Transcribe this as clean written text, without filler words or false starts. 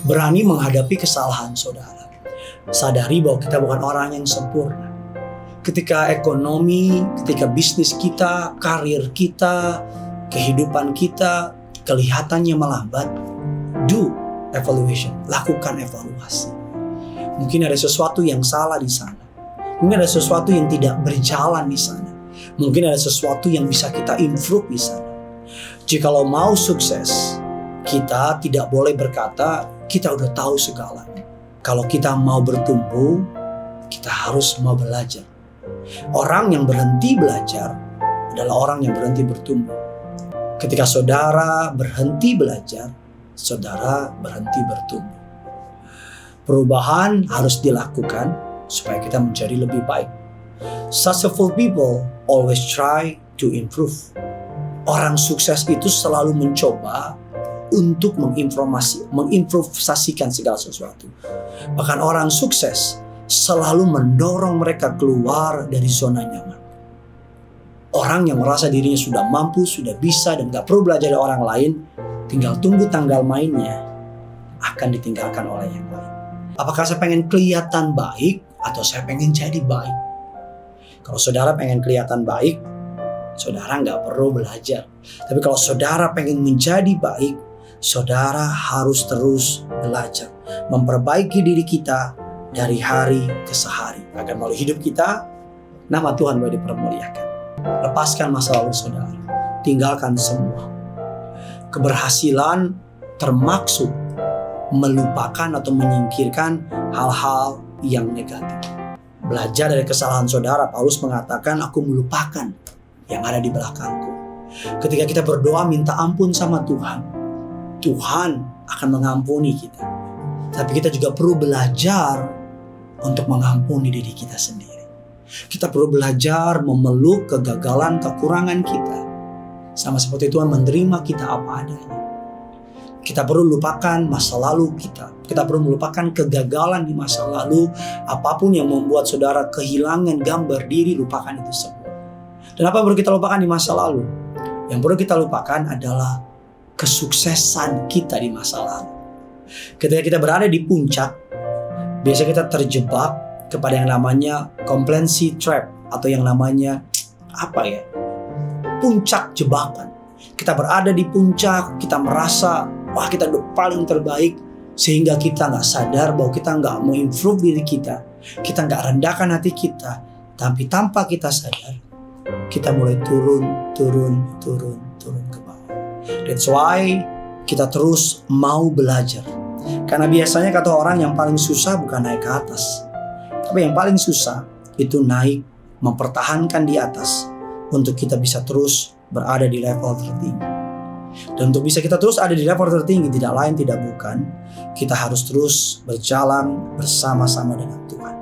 Berani menghadapi kesalahan saudara. Sadari bahwa kita bukan orang yang sempurna. Ketika ekonomi, ketika bisnis kita, karir kita, kehidupan kita kelihatannya melambat, do evaluation, lakukan evaluasi. Mungkin ada sesuatu yang salah di sana. Mungkin ada sesuatu yang tidak berjalan di sana. Mungkin ada sesuatu yang bisa kita improve di sana. Jikalau mau sukses, kita tidak boleh berkata kita udah tahu segalanya. Kalau kita mau bertumbuh, kita harus mau belajar. Orang yang berhenti belajar adalah orang yang berhenti bertumbuh. Ketika saudara berhenti belajar, saudara berhenti bertumbuh. Perubahan harus dilakukan supaya kita menjadi lebih baik. Successful people always try to improve. Orang sukses itu selalu mencoba untuk mengimprovisasikan segala sesuatu. Bahkan orang sukses selalu mendorong mereka keluar dari zona nyaman. Orang yang merasa dirinya sudah mampu, sudah bisa, dan gak perlu belajar dari orang lain, tinggal tunggu tanggal mainnya, akan ditinggalkan oleh yang lain. Apakah saya pengen kelihatan baik atau saya pengen jadi baik? Kalau saudara pengen kelihatan baik, saudara gak perlu belajar. Tapi kalau saudara pengen menjadi baik, saudara harus terus belajar. Memperbaiki diri kita dari hari ke sehari. Agar melalui hidup kita, nama Tuhan boleh dipermuliakan. Lepaskan masa lalu saudara. Tinggalkan semua. Keberhasilan termaksud melupakan atau menyingkirkan hal-hal yang negatif. Belajar dari kesalahan saudara. Paulus mengatakan, aku melupakan yang ada di belakangku. Ketika kita berdoa minta ampun sama Tuhan, Tuhan akan mengampuni kita. Tapi kita juga perlu belajar untuk mengampuni diri kita sendiri. Kita perlu belajar memeluk kegagalan, kekurangan kita. Sama seperti Tuhan menerima kita apa adanya. Kita perlu lupakan masa lalu kita. Kita perlu melupakan kegagalan di masa lalu. Apapun yang membuat saudara kehilangan gambar diri, lupakan itu semua. Dan apa yang perlu kita lupakan di masa lalu? Yang perlu kita lupakan adalah kesuksesan kita di masa lalu. Ketika kita berada di puncak, biasa kita terjebak kepada yang namanya complacency trap, atau yang namanya puncak jebakan. Kita berada di puncak, kita merasa wah kita udah paling terbaik, sehingga kita gak sadar bahwa kita gak mau improve diri kita gak rendahkan hati kita. Tapi tanpa kita sadar, kita mulai turun ke bawah. That's why kita terus mau belajar. Karena biasanya kata orang yang paling susah bukan naik ke atas, tapi yang paling susah itu naik, mempertahankan di atas, untuk kita bisa terus berada di level tertinggi. Dan untuk bisa kita terus ada di level tertinggi, tidak lain tidak bukan, kita harus terus berjalan bersama-sama dengan Tuhan.